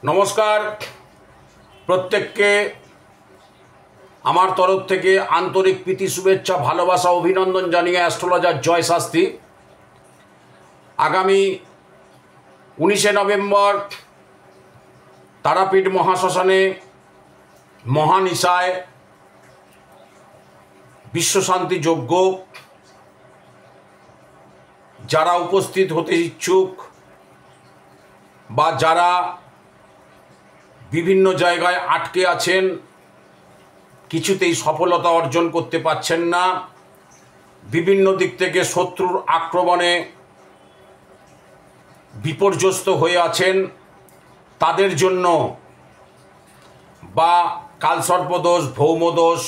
নমস্কার প্রত্যেককে আমার তরফ থেকে আন্তরিক প্রীতি শুভেচ্ছা ভালোবাসা অভিনন্দন জানিয়ে অ্যাস্ট্রোলজার জয় শাস্ত্রী আগামী 19 নভেম্বর তারাপীঠ মহাশ্মশানে মহানিশায় বিশ্বশান্তি যজ্ঞ যারা উপস্থিত হতে ইচ্ছুক বা যারা বিভিন্ন জায়গায় আটকে আছেন কিছুতেই সফলতা অর্জন করতে পারছেন না, বিভিন্ন দিক থেকে শত্রুর আক্রমণে বিপর্যস্ত হয়ে আছেন, তাদের জন্য বা কালসর্পদোষ ভৌমদোষ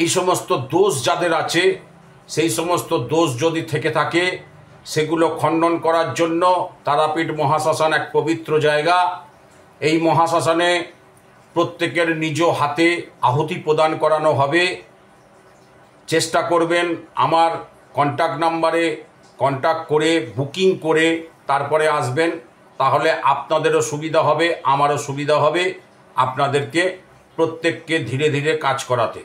এই সমস্ত দোষ যাদের আছে সেই সমস্ত দোষ যদি থেকে থাকে সেগুলো খণ্ডন করার জন্য তারাপীঠ মহাশ্মশান এক পবিত্র জায়গা। এই মহাশ্মশানে প্রত্যেকের নিজ হাতে আহুতি প্রদান করানো হবে। চেষ্টা করবেন আমার কন্ট্যাক্ট নাম্বারে কন্ট্যাক্ট করে বুকিং করে তারপরে আসবেন, তাহলে আপনাদেরও সুবিধা হবে আমারও সুবিধা হবে আপনাদেরকে প্রত্যেককে ধীরে ধীরে কাজ করাতে।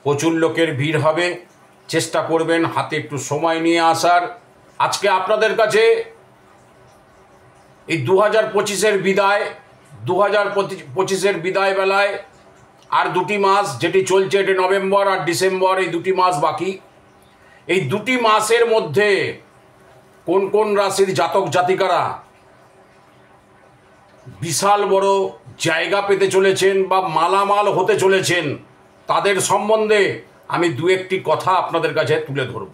প্রচুর লোকের ভিড় হবে, চেষ্টা করবেন হাতে একটু সময় নিয়ে আসার। আজকে আপনাদের কাছে এই 2025-এর বিদায় 2025-এর বিদায় বেলায় আর দুটি মাস যেটি চলছে, এটি নভেম্বর আর ডিসেম্বর, এই দুটি মাস বাকি। এই দুটি মাসের মধ্যে কোন কোন রাশির জাতক জাতিকারা বিশাল বড় জায়গা পেতে চলেছেন বা মালামাল হতে চলেছেন তাদের সম্বন্ধে আমি দু একটি কথা আপনাদের কাছে তুলে ধরব।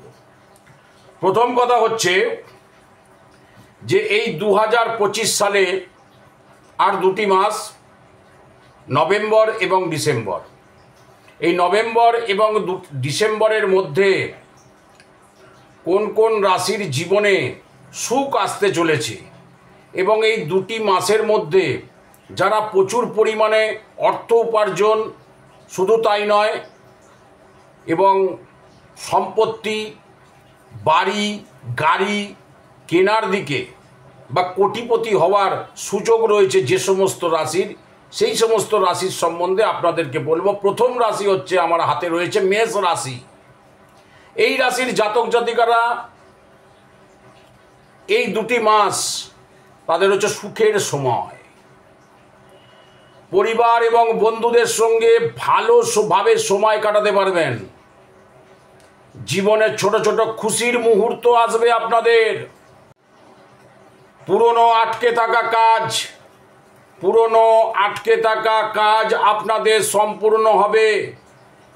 প্রথম কথা হচ্ছে যে এই 2025 সালে আর দুটি মাস নভেম্বর এবং ডিসেম্বর, এই নভেম্বর এবং ডিসেম্বরের মধ্যে কোন কোন রাশির জীবনে সুখ আসতে চলেছে এবং এই দুটি মাসের মধ্যে যারা প্রচুর পরিমাণে অর্থ উপার্জন, শুধু তাই নয়, এবং সম্পত্তি বাড়ি গাড়ি কেনার দিকে বা কোটিপতি হওয়ার সুযোগ রয়েছে যে সমস্ত রাশির, সেই সমস্ত রাশির সম্বন্ধে আপনাদেরকে বলবো। প্রথম রাশি হচ্ছে আমার হাতে রয়েছে মেষ রাশি। এই রাশির জাতক জাতিকারা এই দুটি মাস তাদের হচ্ছে সুখের সময়। পরিবার এবং বন্ধুদের সঙ্গে ভালোভাবে সময় কাটাতে পারবেন। জীবনের ছোট ছোট খুশির মুহূর্ত আসবে আপনাদের। পুরনো আটকে থাকা কাজ আপনাদের সম্পূর্ণ হবে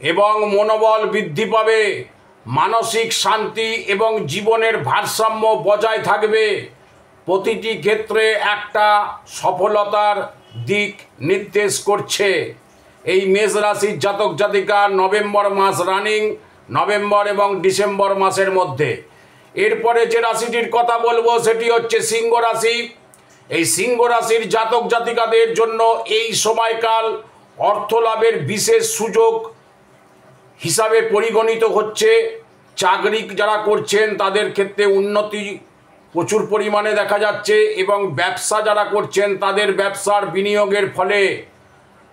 এবং মনোবল বৃদ্ধি পাবে, মানসিক শান্তি এবং জীবনের ভারসাম্য বজায় থাকবে। প্রতিটি ক্ষেত্রে একটা সফলতার দিক নির্দেশ করছে এই মেষ রাশির জাতক জাতিকা নভেম্বর মাস রানিং, নভেম্বর এবং ডিসেম্বর মাসের মধ্যে। এরপরে যে রাশিটির কথা বলবো সেটি হচ্ছে সিংহ রাশি। এই সিংহ রাশির জাতক জাতিকাদের জন্য এই সময়কাল অর্থ লাভের বিশেষ সুযোগ হিসাবে পরিগণিত হচ্ছে। চাকরি যারা করছেন তাদের ক্ষেত্রে উন্নতি প্রচুর পরিমাণে দেখা যাচ্ছে এবং ব্যবসা যারা করছেন তাদের ব্যবসার বিনিয়োগের ফলে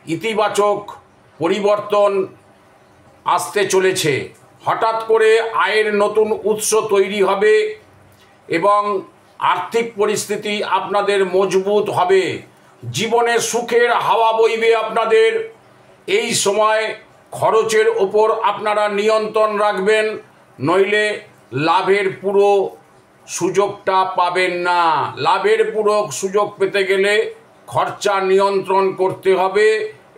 ইতিবাচক পরিবর্তন আসতে চলেছে। হঠাৎ করে আয়ের নতুন উৎস তৈরি হবে এবং আর্থিক পরিস্থিতি আপনাদের মজবুত হবে। জীবনে সুখের হাওয়া বইবে আপনাদের। এই সময় খরচের ওপর আপনারা নিয়ন্ত্রণ রাখবেন, নইলে লাভের পুরো সুযোগটা পাবেন না। লাভের পুরো সুযোগ পেতে গেলে খরচা নিয়ন্ত্রণ করতে হবে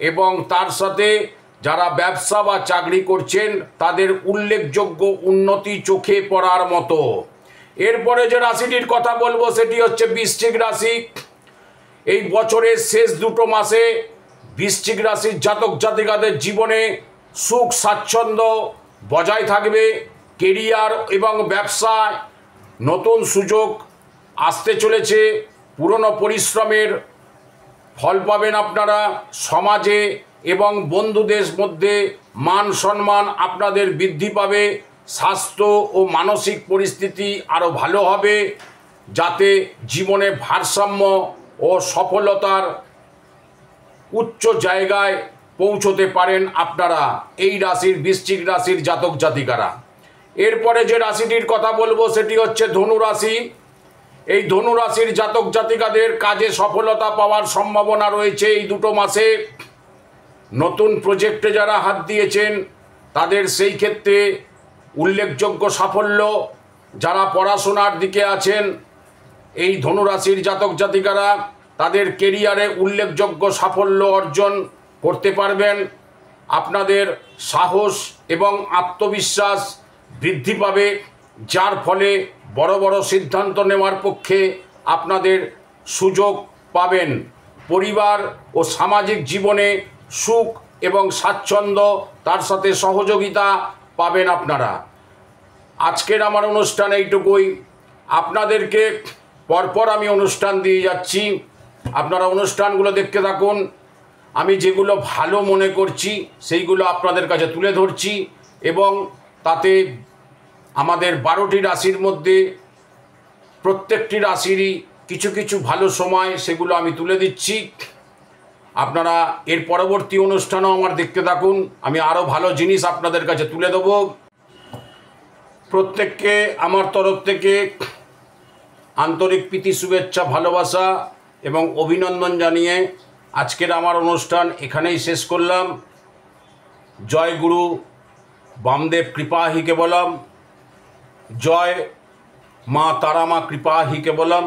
এবং তার সাথে যারা ব্যবসা বা চাকরি করছেন তাদের উল্লেখযোগ্য উন্নতি চোখে পড়ার মতো। এরপরে যে রাশিটির কথা বলবো সেটি হচ্ছে বৃশ্চিক রাশি। এই বছরের শেষ দুটো মাসে বৃশ্চিক রাশির জাতক জাতিকাদের জীবনে সুখ স্বাচ্ছন্দ্য বজায় থাকবে। কেরিয়ার এবং ব্যবসায় নতুন সুযোগ আসতে চলেছে। পুরনো পরিশ্রমের ফল পাবেন আপনারা। সমাজে এবং বন্ধুদের মধ্যে মান সম্মান আপনাদের বৃদ্ধি পাবে। স্বাস্থ্য ও মানসিক পরিস্থিতি আরও ভালো হবে, যাতে জীবনে ভারসাম্য ও সফলতার উচ্চ জায়গায় পৌঁছতে পারেন আপনারা এই রাশির বৃশ্চিক রাশির জাতক জাতিকারা। এরপরে যে রাশিটির কথা বলবো সেটি হচ্ছে ধনু রাশি। এই ধনু রাশির জাতক জাতিকাদের কাজে সফলতা পাওয়ার সম্ভাবনা রয়েছে এই দুটো মাসে। নতুন প্রজেক্টে যারা হাত দিয়েছেন তাদের সেই ক্ষেত্রে উল্লেখযোগ্য সাফল্য, যারা পড়াশোনার দিকে আছেন এই ধনুরাশির জাতক জাতিকারা তাদের কেরিয়ারে উল্লেখযোগ্য সাফল্য অর্জন করতে পারবেন। আপনাদের সাহস এবং আত্মবিশ্বাস বৃদ্ধি পাবে, যার ফলে বড় বড় সিদ্ধান্ত নেওয়ার পক্ষে আপনাদের সুযোগ পাবেন। পরিবার ও সামাজিক জীবনে সুখ এবং স্বাচ্ছন্দ্য, তার সাথে সহযোগিতা পাবেন আপনারা। আজকের আমার অনুষ্ঠান এইটুকুই। আপনাদেরকে পরপর আমি অনুষ্ঠান দিয়ে যাচ্ছি, আপনারা অনুষ্ঠানগুলো দেখতে থাকুন। আমি যেগুলো ভালো মনে করছি সেইগুলো আপনাদের কাছে তুলে ধরছি এবং তাতে আমাদের 12টি রাশির মধ্যে প্রত্যেকটি রাশিরই কিছু কিছু ভালো সময় সেগুলো আমি তুলে দিচ্ছি। আপনারা এর পরবর্তী অনুষ্ঠানও আমার দেখতে থাকুন, আমি আরও ভালো জিনিস আপনাদের কাছে তুলে দেবো। প্রত্যেককে আমার তরফ থেকে আন্তরিক প্রীতি, শুভেচ্ছা, ভালোবাসা এবং অভিনন্দন জানিয়ে আজকের আমার অনুষ্ঠান এখানেই শেষ করলাম। জয় গুরু বামদেব কৃপা হি কেবলম, জয় মা তারা মা কৃপা হি কেবলম।